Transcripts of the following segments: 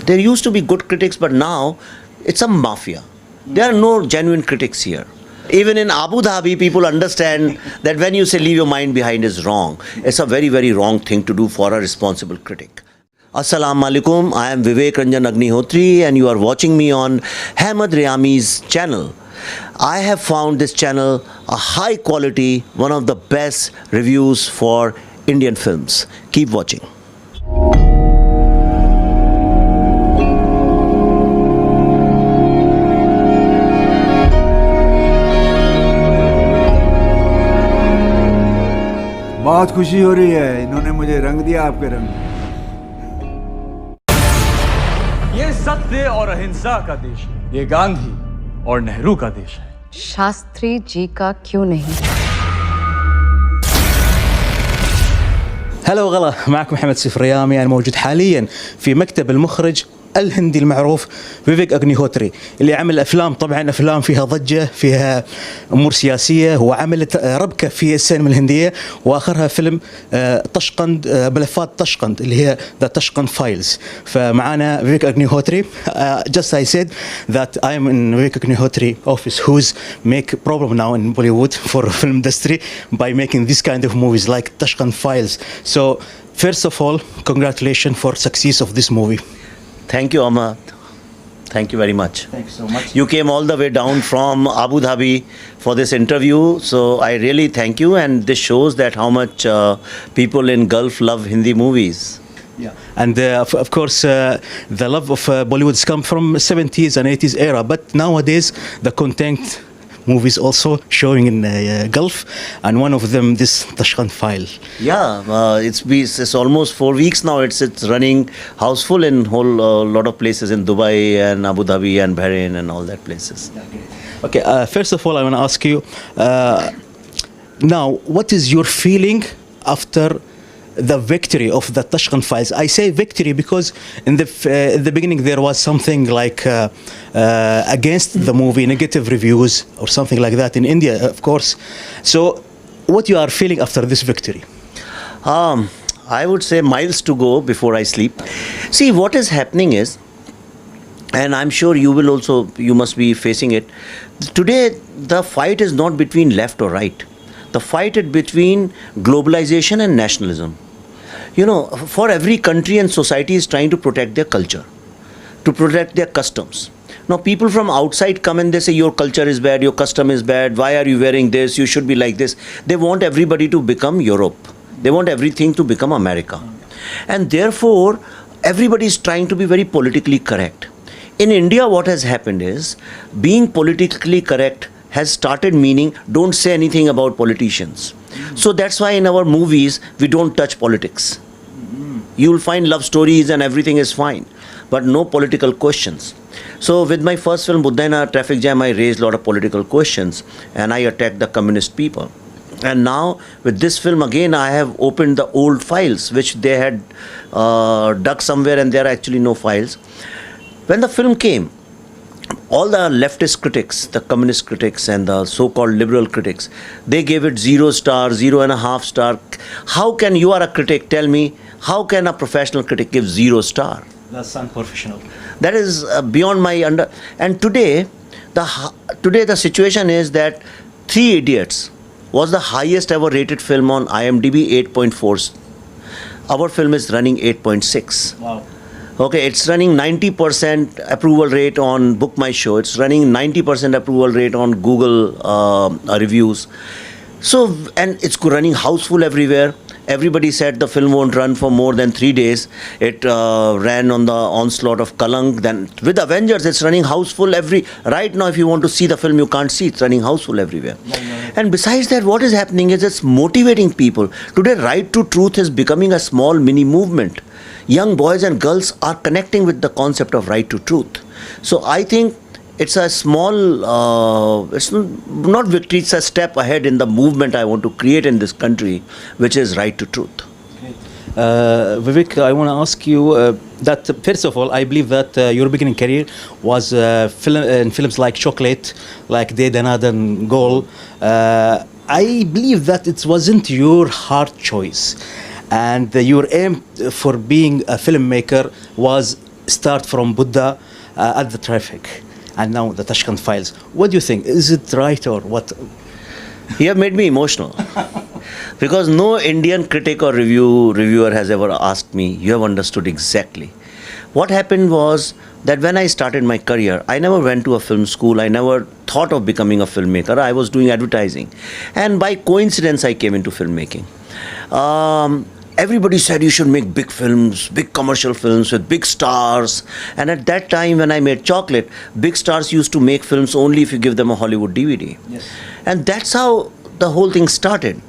There used to be good critics, but now it's a mafia. There are no genuine critics here. Even in Abu Dhabi, people understand that when you say leave your mind behind is wrong. It's a very, very wrong thing to do for a responsible critic. Assalamu alaikum, I am Vivek Agnihotri and you are watching me on Hamad Rayami's channel. I have found this channel a high quality, one of the best reviews for Indian films. Keep watching. बहुत खुशी हो रही है, इन्होंने मुझे रंग दिया आपके रंग। ये सत्य और अहिंसा का देश है, ये गांधी और नेहरू का देश है। शास्त्री जी का क्यों नहीं? هلا وغلا، معكم محمد سيف ريامي. أنا موجود حاليا في مكتب المخرج الهندي المعروف فيفيك أغنيهوتري اللي عمل أفلام، طبعا أفلام فيها ضجة، فيها أمور سياسية، وعملت ربكة في السينما الهندية، وآخرها فيلم طشقند، ملفات طشقند اللي هي The Tashkent Files. فمعانا فيفيك أغنيهوتري. Just I said that I am in Vivek Agnihotri office, who's make problem now in Bollywood for film industry by making this kind of movies like Tashkent Files. So first of all, congratulations for success of this movie. Thank you, Ahmad. Thank you very much. Thank you so much. You came all the way down from Abu Dhabi for this interview, so I really thank you, and this shows that how much people in Gulf love Hindi movies. Yeah, and of course the love of Bollywood's come from 70s and 80s era, but nowadays the content movies also showing in Gulf, and one of them this Tashkent File. Yeah, it's almost 4 weeks now. It's running houseful in whole lot of places in Dubai and Abu Dhabi and Bahrain and all that places. Okay, first of all I want to ask you now, what is your feeling after the victory of the Tashkent Files? I say victory because in the beginning there was something like against the movie, negative reviews or something like that in India, of course. So what you are feeling after this victory? I would say miles to go before I sleep. See, what is happening is, and I'm sure you must be facing it, today the fight is not between left or right. The fight is between globalization and nationalism. You know, for every country and society is trying to protect their culture, to protect their customs. Now, people from outside come and they say, your culture is bad, your custom is bad, why are you wearing this, you should be like this. They want everybody to become Europe. They want everything to become America. And therefore, everybody is trying to be very politically correct. In India, what has happened is, being politically correct has started meaning don't say anything about politicians. So that's why in our movies we don't touch politics. You will find love stories and everything is fine, but no political questions. So with my first film Buddha in a Traffic Jam, I raised a lot of political questions and I attacked the communist people. And now with this film again I have opened the old files which they had dug somewhere, and there are actually no files. When the film came, all the leftist critics, the communist critics and the so-called liberal critics, they gave it 0 star, 0.5 star. How can, you are a critic, tell me, how can a professional critic give 0 star? That's unprofessional. That is beyond my And today the situation is that Three Idiots was the highest ever rated film on IMDb, 8.4. Our film is running 8.6. Wow. Okay, it's running 90% approval rate on Book My Show. It's running 90% approval rate on Google reviews. So, and it's running houseful everywhere. Everybody said the film won't run for more than 3 days. It ran on the onslaught of Kalang. Then with Avengers, it's running houseful right now if you want to see the film, you can't see. It's running houseful everywhere. And besides that, what is happening is it's motivating people. Today, Right to Truth is becoming a small mini movement. Young boys and girls are connecting with the concept of right to truth. So I think it's a small, it's not victory, it's a step ahead in the movement I want to create in this country, which is right to truth. Vivek, I want to ask you that first of all, I believe that your beginning career was in films like Chocolate, like De Danadan Goal. I believe that it wasn't your hard choice, and your aim for being a filmmaker was start from Buddha at the traffic, and now the Tashkent Files. What do you think? Is it right or what? You have made me emotional. Because no Indian critic or reviewer has ever asked me, you have understood exactly. What happened was that when I started my career, I never went to a film school. I never thought of becoming a filmmaker. I was doing advertising. And by coincidence, I came into filmmaking. Everybody said you should make big films, big commercial films with big stars. And at that time when I made Chocolate, big stars used to make films only if you give them a Hollywood DVD. Yes. And that's how the whole thing started.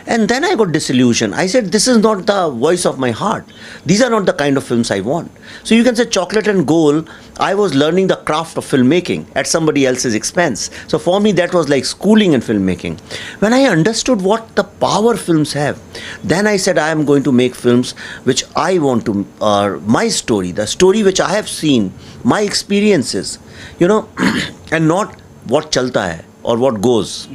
And then I got disillusioned. I said, this is not the voice of my heart. These are not the kind of films I want. So you can say Chocolate and Gold, I was learning the craft of filmmaking at somebody else's expense. So for me, that was like schooling in filmmaking. When I understood what the power films have, then I said, I am going to make films which I want to, my story, the story which I have seen, my experiences, you know, and not what chalta hai or what goes.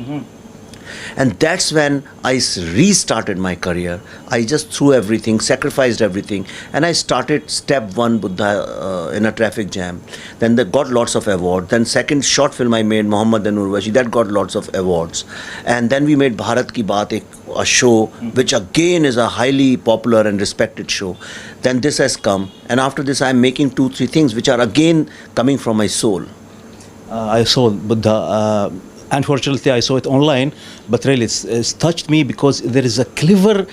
And that's when I restarted my career. I just threw everything, sacrificed everything, and I started step one, Buddha in a traffic jam. Then they got lots of awards. Then second short film I made, Mohammed and Urvashi, that got lots of awards. And then we made Bharat Ki Baat, a show which again is a highly popular and respected show. Then this has come, and after this I'm making 2-3 things which are again coming from my soul. I saw Buddha. Unfortunately, I saw it online, but really it's touched me because there is a clever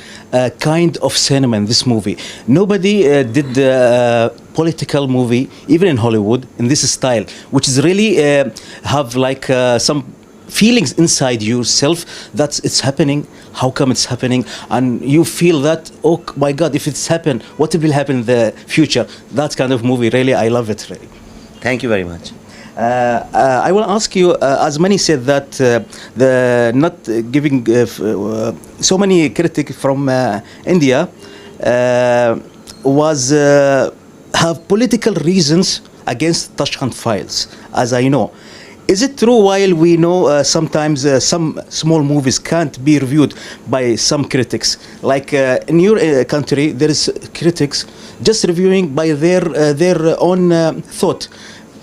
kind of cinema in this movie. Nobody did a political movie, even in Hollywood, in this style, which is really have like some feelings inside yourself that it's happening. How come it's happening? And you feel that, oh my God, if it's happened, what will happen in the future? That kind of movie, really, I love it, really. Thank you very much. I will ask you, as many said that the not giving so many critics from India was have political reasons against Tashkent Files, as I know. Is it true, while we know sometimes some small movies can't be reviewed by some critics? Like in your country, there is critics just reviewing by their own thought.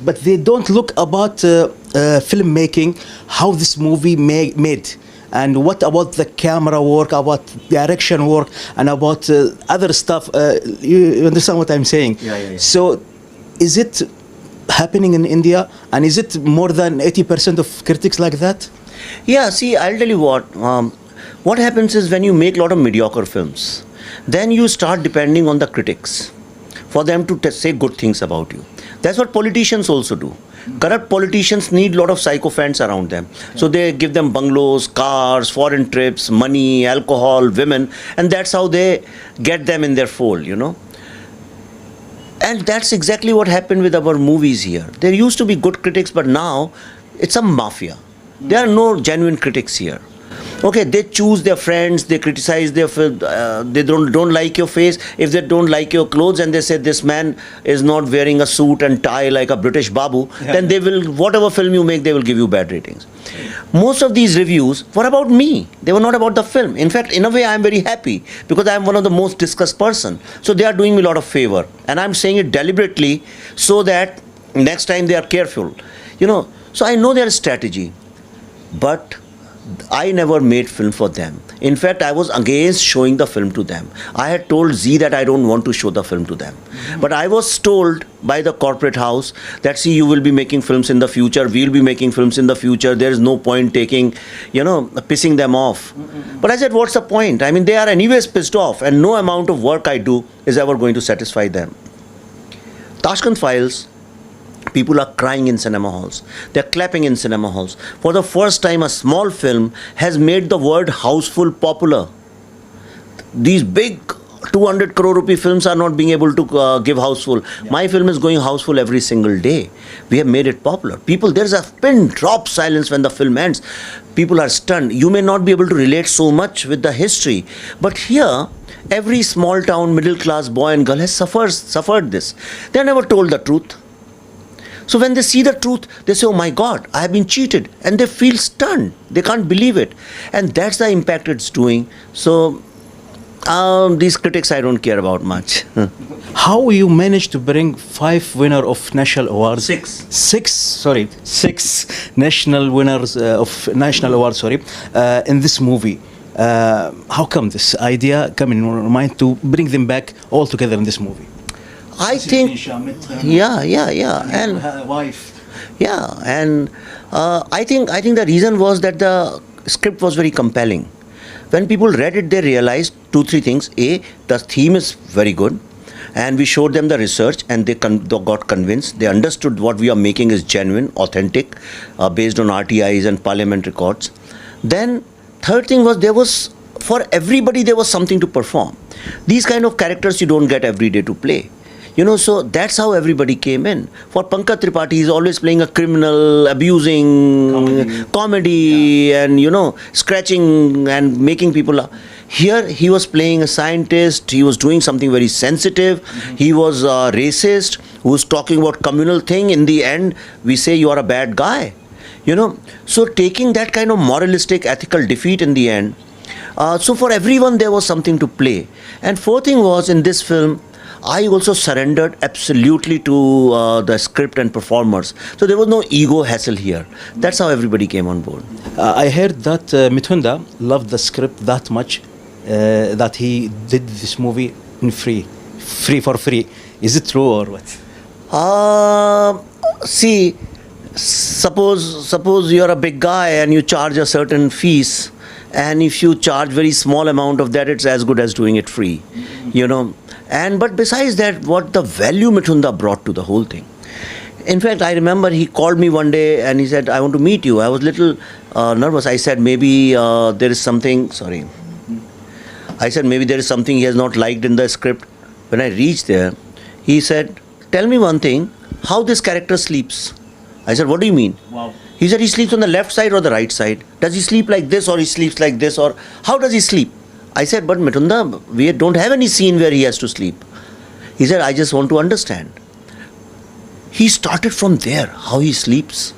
But they don't look about filmmaking, how this movie made, and what about the camera work, about direction work, and about other stuff. You understand what I'm saying? Yeah. So, is it happening in India, and is it more than 80% of critics like that? Yeah, see, I'll tell you what happens is when you make a lot of mediocre films, then you start depending on the critics for them to say good things about you. That's what politicians also do. Corrupt politicians need a lot of sycophants around them. So they give them bungalows, cars, foreign trips, money, alcohol, women, and that's how they get them in their fold, you know. And that's exactly what happened with our movies here. There used to be good critics, but now it's a mafia. There are no genuine critics here. Okay, they choose their friends, they criticize their they don't like your face. If they don't like your clothes and they say this man is not wearing a suit and tie like a British babu, then they will, whatever film you make, they will give you bad ratings. Most of these reviews were about me. They were not about the film. In fact, in a way, I am very happy because I am one of the most discussed person. So they are doing me a lot of favor, and I am saying it deliberately so that next time they are careful. You know, so I know their strategy, but I never made film for them. In fact, I was against showing the film to them. I had told Z that I don't want to show the film to them. But I was told by the corporate house that, see, you will be making films in the future, we'll be making films in the future, there is no point taking, you know, pissing them off. But I said, what's the point? I mean, they are anyways pissed off, and no amount of work I do is ever going to satisfy them. Tashkent Files, people are crying in cinema halls. They're clapping in cinema halls. For the first time, a small film has made the word houseful popular. These big 200 crore rupee films are not being able to give houseful. Yeah. My film is going houseful every single day. We have made it popular. People, there's a pin drop silence when the film ends. People are stunned. You may not be able to relate so much with the history, but here, every small town middle class boy and girl has suffered this. They are never told the truth. So when they see the truth, they say, oh my God, I have been cheated. And they feel stunned. They can't believe it. And that's the impact it's doing. So These critics I don't care about much. How you managed to bring 5 winner of national awards? Six national winners of national awards. In this movie. How come this idea come in your mind to bring them back all together in this movie? I think, yeah, and wife. yeah, and I think the reason was that the script was very compelling. When people read it, they realized 2-3 things. A, the theme is very good, and we showed them the research, and they got convinced. They understood what we are making is genuine, authentic, based on RTIs and Parliament records. Then, third thing was for everybody there was something to perform. These kind of characters you don't get every day to play. So that's how everybody came in. For Pankaj Tripathi, he's always playing a criminal, abusing, comedy and, scratching and making people laugh. Here, he was playing a scientist, he was doing something very sensitive, he was a racist, who was talking about communal thing. In the end, we say you are a bad guy. So taking that kind of moralistic, ethical defeat in the end. So for everyone, there was something to play. And fourth thing was, in this film, I also surrendered absolutely to the script and performers. So there was no ego hassle here. That's how everybody came on board. I heard that Mithunda loved the script that much that he did this movie in free for free. Is it true or what? See, suppose you're a big guy and you charge a certain fees, and if you charge very small amount of that, it's as good as doing it free, But besides that, what the value Mithunda brought to the whole thing. In fact, I remember he called me one day and he said, I want to meet you. I was a little nervous. I said, maybe there is something, maybe there is something he has not liked in the script. When I reached there, he said, tell me one thing, how this character sleeps. I said, what do you mean? Wow. He said, he sleeps on the left side or the right side. Does he sleep like this or he sleeps like this, or how does he sleep? I said, but Mithunda, we don't have any scene where he has to sleep. He said, I just want to understand. He started from there, how he sleeps,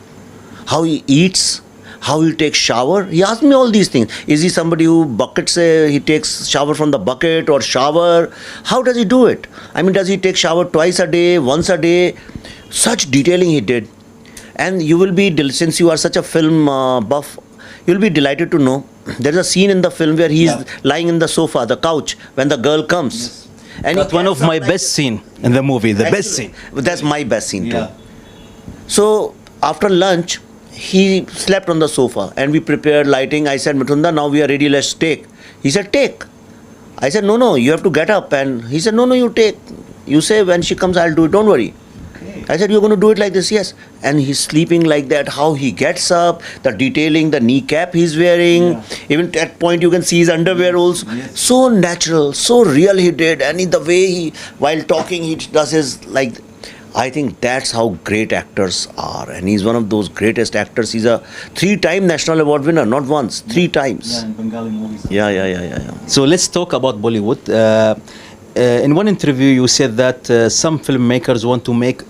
how he eats, how he takes shower. He asked me all these things. Is he somebody who he takes shower from the bucket or shower? How does he do it? Does he take shower twice a day, once a day? Such detailing he did. And you will be, since you are such a film buff, you will be delighted to know there's a scene in the film where he's lying in the sofa, the couch, when the girl comes. Yes. And that's one of my best scene in the movie, best scene. But that's my best scene too. So after lunch, he slept on the sofa and we prepared lighting. I said, Mithunda, now we are ready, let's take. He said, take. I said, no, you have to get up. And he said, no, you take. You say when she comes, I'll do it, don't worry. I said, you're going to do it like this? Yes. And he's sleeping like that, how he gets up, the detailing, the kneecap he's wearing. Yeah. Even at that point, you can see his underwear also. Yes. So natural, so real he did. And in the way he, while talking, he does his, I think that's how great actors are. And he's one of those greatest actors. He's a 3-time National Award winner, not once, 3 times. Yeah, in Bengali movies. Yeah. So let's talk about Bollywood. In one interview, you said that some filmmakers want to make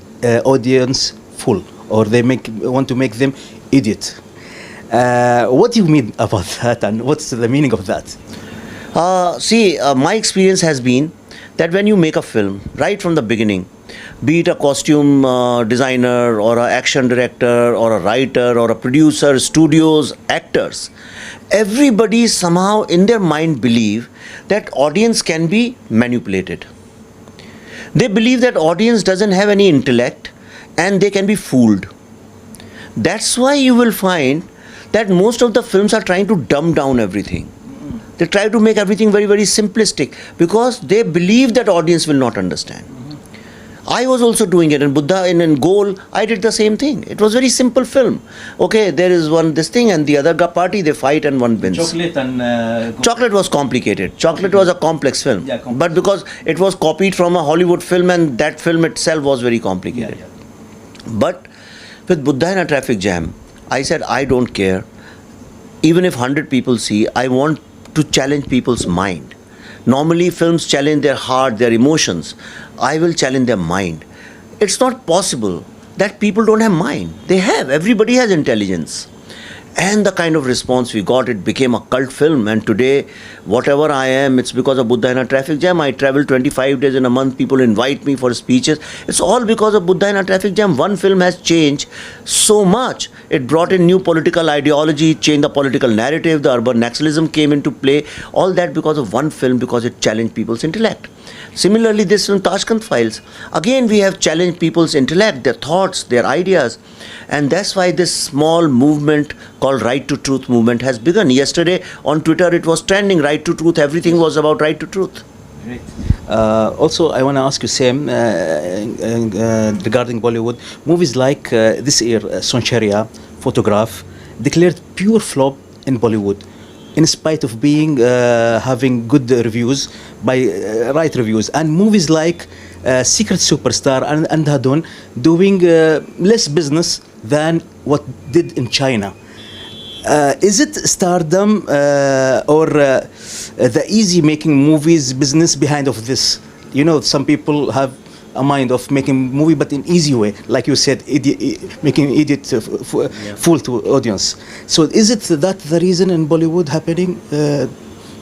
audience full, or they want to make them idiot. What do you mean about that, and what's the meaning of that? My experience has been that when you make a film, right from the beginning, be it a costume designer or an action director or a writer or a producer, studios, actors, everybody somehow in their mind believe that audience can be manipulated. They believe that audience doesn't have any intellect and they can be fooled. That's why you will find that most of the films are trying to dumb down everything. They try to make everything very, very simplistic because they believe that audience will not understand. I was also doing it in Buddha, in Goal, I did the same thing. It was very simple film. Okay, there is this thing and the other party, they fight and one wins. Chocolate was complicated. Chocolate was a complex film. Yeah, but because it was copied from a Hollywood film and that film itself was very complicated. Yeah. But with Buddha in a traffic jam, I said, I don't care. Even if 100 people see, I want to challenge people's mind. Normally, films challenge their heart, their emotions. I will challenge their mind. It's not possible that people don't have mind. They have. Everybody has intelligence. And the kind of response we got, it became a cult film. And today, whatever I am, it's because of Buddha in a traffic jam. I travel 25 days in a month. People invite me for speeches. It's all because of Buddha in a traffic jam. One film has changed so much. It brought in new political ideology, changed the political narrative. The urban nationalism came into play. All that because of one film, because it challenged people's intellect. Similarly, this film, Tashkent Files, again we have challenged people's intellect, their thoughts, their ideas. And that's why this small movement called Right to Truth movement has begun. Yesterday on Twitter it was trending, Right to Truth, everything was about right to truth. Great. Also, I want to ask you, Sam, regarding Bollywood, movies like this year, Soncharia, Photograph, declared pure flop in Bollywood, in spite of being having good reviews by right reviews, and movies like Secret Superstar and Andhadhun doing less business than what did in China. Is it stardom or the easy making movies business behind of this? You know, some people have a mind of making movie but in easy way, like you said, making idiot fool to audience. So is it that the reason in Bollywood happening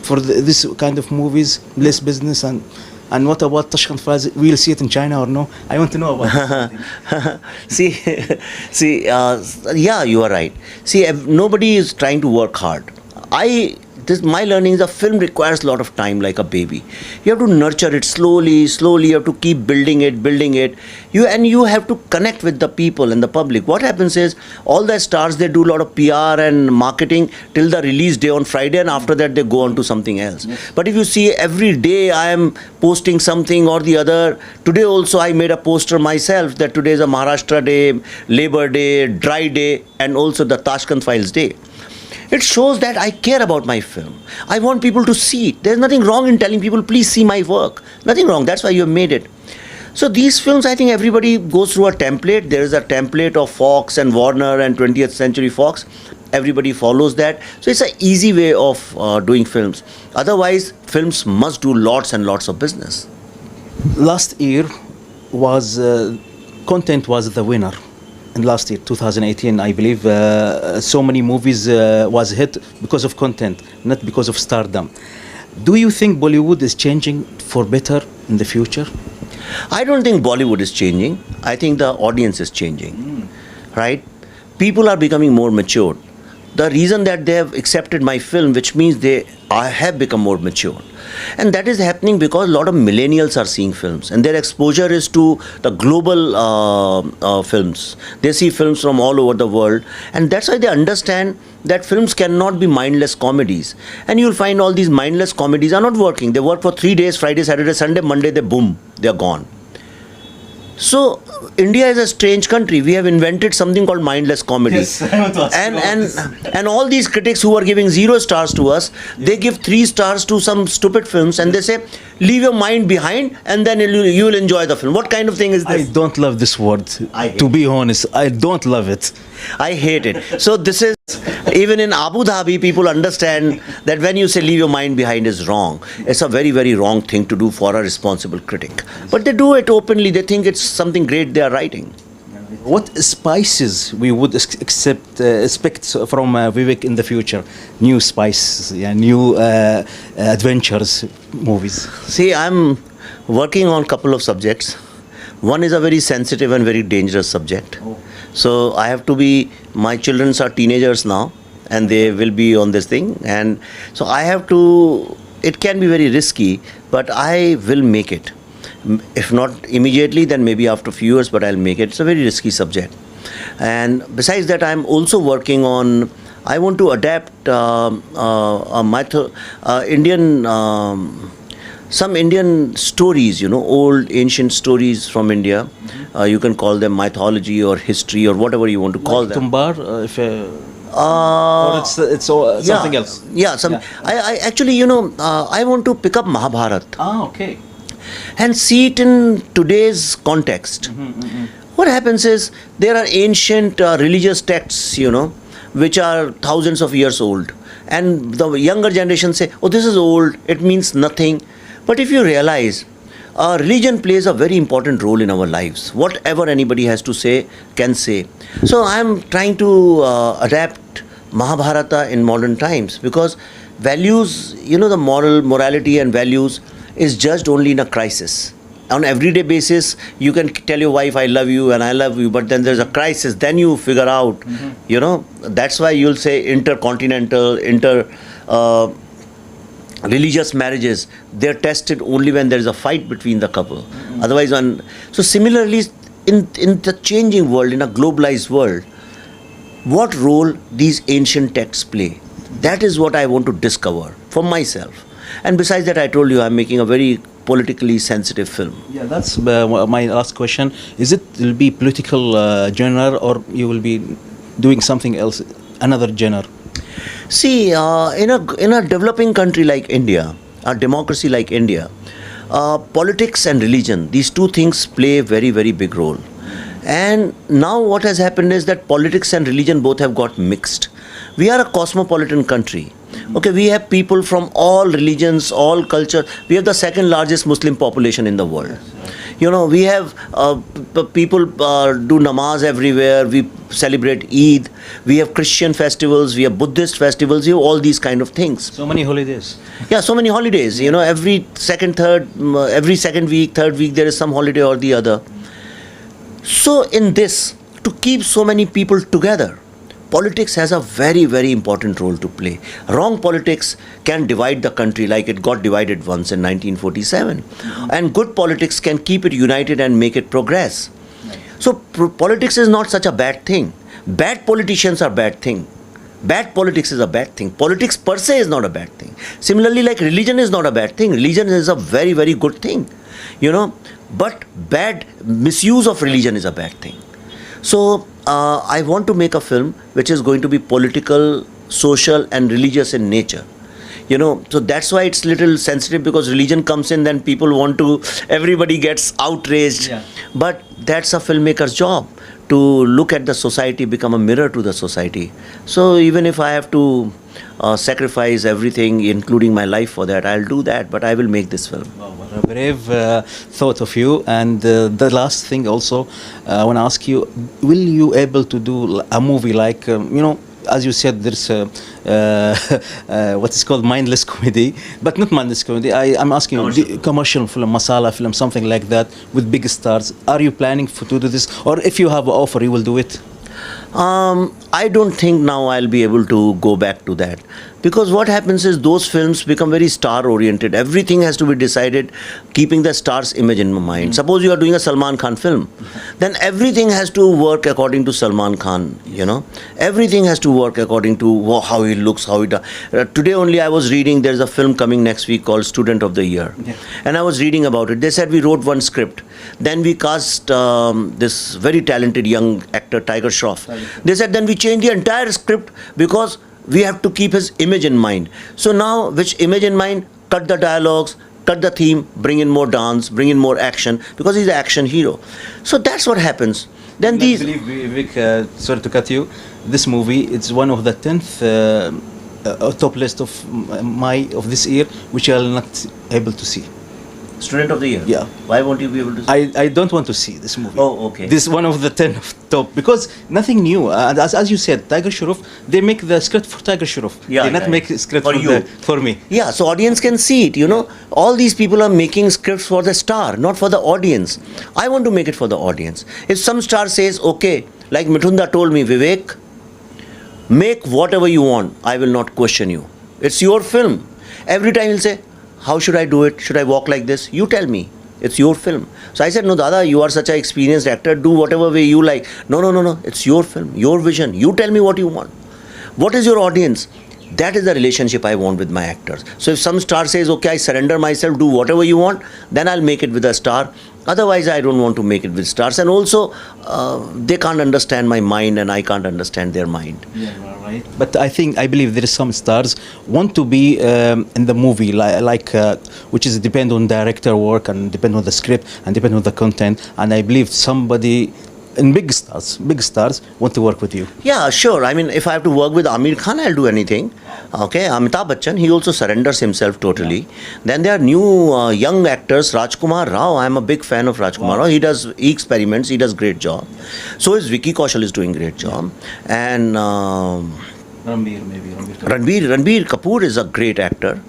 for this kind of movies, less business? And what about Tashkent Files? We'll see it in China or no? I want to know about it. Yeah, you are right. See, nobody is trying to work hard. My learning is a film requires a lot of time, like a baby. You have to nurture it slowly. You have to keep building it. You have to connect with the people and the public. What happens is, all the stars, they do a lot of PR and marketing till the release day on Friday, and after that they go on to something else. Yes. But if you see, every day I am posting something or the other. Today also I made a poster myself that today is a Maharashtra Day, Labor Day, Dry Day, and also the Tashkent Files Day. It shows that I care about my film. I want people to see it. There's nothing wrong in telling people, please see my work. Nothing wrong. That's why you have made it. So these films, I think everybody goes through a template. There is a template of Fox and Warner and 20th Century Fox. Everybody follows that. So it's an easy way of doing films. Otherwise, films must do lots and lots of business. Last year was content was the winner. And last year, 2018, I believe, so many movies was hit because of content, not because of stardom. Do you think Bollywood is changing for better in the future? I don't think Bollywood is changing. I think the audience is changing, right? People are becoming more mature. The reason that they have accepted my film, which means they have become more mature. And that is happening because a lot of millennials are seeing films, and their exposure is to the global films. They see films from all over the world, and that's why they understand that films cannot be mindless comedies. And you'll find all these mindless comedies are not working. They work for 3 days, Friday, Saturday, Sunday, Monday, they're gone. So India is a strange country. We have invented something called mindless comedy. Yes, I want to ask and all these critics who are giving 0 stars to us, they give 3 stars to some stupid films, and they say, leave your mind behind and then you will enjoy the film. What kind of thing is this? I don't love this word. To be honest, I don't love it. I hate it. So this is, even in Abu Dhabi, people understand that when you say leave your mind behind is wrong. It's a very, very wrong thing to do for a responsible critic. But they do it openly. They think it's something great they are writing. What spices we would expect from Vivek in the future? New spices, new adventures, movies. See, I'm working on a couple of subjects. One is a very sensitive and very dangerous subject. Oh. So I have to be, my children are teenagers now, and they will be on this thing. And so I have to, it can be very risky, but I will make it. If not immediately, then maybe after a few years, but I'll make it. It's a very risky subject. And besides that, I'm also working on, I want to adapt some Indian stories, old ancient stories from India. You can call them mythology or history or whatever you want to call them. Tumbar, or it's something else. Yeah, I actually, I want to pick up Mahabharata. Okay. And see it in today's context. What happens is, there are ancient religious texts, which are thousands of years old. And the younger generation say, oh, this is old, it means nothing. But if you realize, religion plays a very important role in our lives. Whatever anybody has to say, can say. So I'm trying to adapt Mahabharata in modern times, because values, the morality and values is judged only in a crisis. On everyday basis, you can tell your wife, I love you and I love you, but then there's a crisis, then you figure out, that's why you'll say intercontinental, religious marriages, they're tested only when there is a fight between the couple. Otherwise, so similarly, in the changing world, in a globalized world, what role these ancient texts play? That is what I want to discover for myself. And besides that, I told you I'm making a very politically sensitive film. Yeah, that's my last question. Is it will be political genre, or you will be doing something else, another genre? See, in a developing country like India, a democracy like India, politics and religion, these two things play a very, very big role. And now what has happened is that politics and religion both have got mixed. We are a cosmopolitan country. Okay, we have people from all religions, all culture. We have the second largest Muslim population in the world. We have people do namaz everywhere. We celebrate Eid. We have Christian festivals. We have Buddhist festivals. We have all these kind of things. So many holidays. Yeah, so many holidays. Every second week, third week, there is some holiday or the other. So in this, to keep so many people together, politics has a very, very important role to play. Wrong politics can divide the country like it got divided once in 1947. And good politics can keep it united and make it progress. So politics is not such a bad thing. Bad politicians are bad thing. Bad politics is a bad thing. Politics per se is not a bad thing. Similarly, like religion is not a bad thing. Religion is a very, very good thing. But bad misuse of religion is a bad thing. So I want to make a film which is going to be political, social and religious in nature. So that's why it's little sensitive, because religion comes in, then people everybody gets outraged. Yeah. But that's a filmmaker's job, to look at the society, become a mirror to the society. So even if I have to sacrifice everything, including my life for that, I'll do that, but I will make this film. Wow, what a brave thought of you. And the last thing also, I want to ask you, will you able to do a movie like, as you said, there's what is called mindless comedy, but not mindless comedy. I'm asking you, commercial film, masala film, something like that, with big stars. Are you planning to do this? Or if you have an offer, you will do it? I don't think now I'll be able to go back to that, because what happens is those films become very star oriented. Everything has to be decided keeping the star's image in mind. Suppose you are doing a Salman Khan film, then everything has to work according to Salman Khan. Everything has to work according to how he looks, how he does. Today only I was reading, there's a film coming next week called Student of the Year, and I was reading about it. They said we wrote one script, then we cast this very talented young actor Tiger Shroff. They said then we changed the entire script because we have to keep his image in mind. So now, which image in mind? Cut the dialogues, cut the theme, bring in more dance, bring in more action, because he's an action hero. So that's what happens. Then I believe, Vivek, sorry to cut you, this movie, it's one of the 10th top list of this year, which I'll not able to see. Student of the Year? Yeah. Why won't you be able to see? I don't want to see this movie. Oh, okay. This is one of the 10 of top, because nothing new. As you said, Tiger Shroff, they make the script for Tiger Shroff. Yeah, they not make script for me. Yeah, so audience can see it, All these people are making scripts for the star, not for the audience. I want to make it for the audience. If some star says, okay, like Mithunda told me, Vivek, make whatever you want, I will not question you. It's your film. Every time he'll say, how should I do it? Should I walk like this? You tell me. It's your film. So I said, no, Dada, you are such an experienced actor. Do whatever way you like. No. It's your film, your vision. You tell me what you want. What is your audience? That is the relationship I want with my actors. So if some star says, okay, I surrender myself, do whatever you want, then I'll make it with a star. Otherwise, I don't want to make it with stars. And also, they can't understand my mind and I can't understand their mind. Yeah, right. But I believe there is some stars want to be in the movie, which is depend on director work and depend on the script and depend on the content. And I believe somebody in big stars want to work with you. Yeah, sure. I mean, if I have to work with Amir Khan, I'll do anything. Okay, Amitabh Bachchan, he also surrenders himself totally. Yeah. Then there are new young actors, Rajkumar Rao. I'm a big fan of Rajkumar Rao. He experiments, he does great job. So is Vicky Kaushal is doing great job. And Ranbir, maybe. Ranbir Kapoor is a great actor,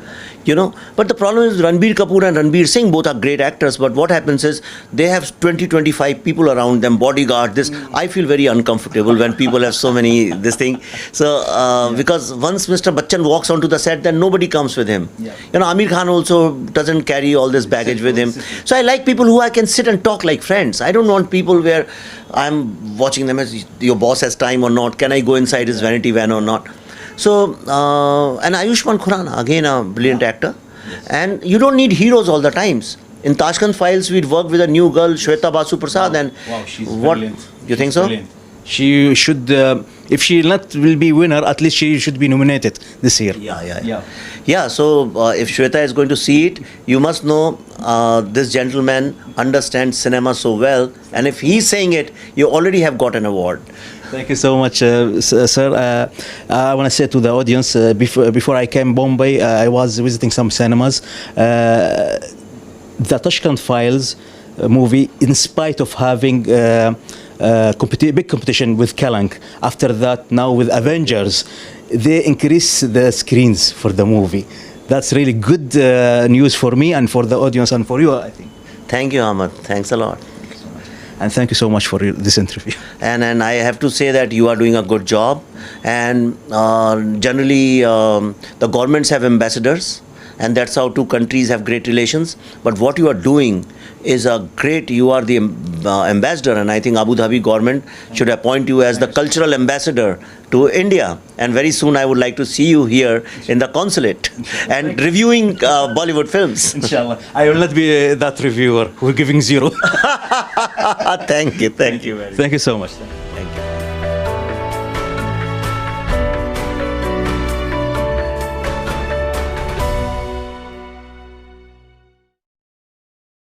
you know. But the problem is Ranbir Kapoor and Ranbir Singh both are great actors. But what happens is they have 20-25 people around them, bodyguard. This I feel very uncomfortable when people have so many this thing. So because once Mr. Bachchan walks onto the set, then nobody comes with him. Yeah. You know, Amir Khan also doesn't carry all this baggage with him. So I like people who I can sit and talk like friends. I don't want people where I'm watching them as your boss has time or not. Can I go inside his vanity van or not? So, and Ayushmann Khurrana, again a brilliant actor. And you don't need heroes all the times. In Tashkent Files, we'd work with a new girl, Shweta Basu Prasad. And Wow, she's what, brilliant. You think so? Brilliant. She should, if she not will be winner, at least she should be nominated this year. Yeah, so if Shweta is going to see it, you must know this gentleman understands cinema so well. And if he's saying it, you already have got an award. Thank you so much, sir. I want to say to the audience, before I came Bombay, I was visiting some cinemas. The Tashkent Files movie, in spite of having big competition with Kalank, after that now with Avengers, they increase the screens for the movie. That's really good news for me and for the audience and for you, I think. Thank you, Ahmad. Thanks a lot. And thank you so much for this interview. And I have to say that you are doing a good job. And generally, the governments have ambassadors, and that's how two countries have great relations. But what you are doing is a great, you are the ambassador, and I think Abu Dhabi government should appoint you as the cultural ambassador to India. And very soon I would like to see you here in the consulate and reviewing Bollywood films. Inshallah. I will not be that reviewer. We're giving zero. Thank you very much. Thank you so much.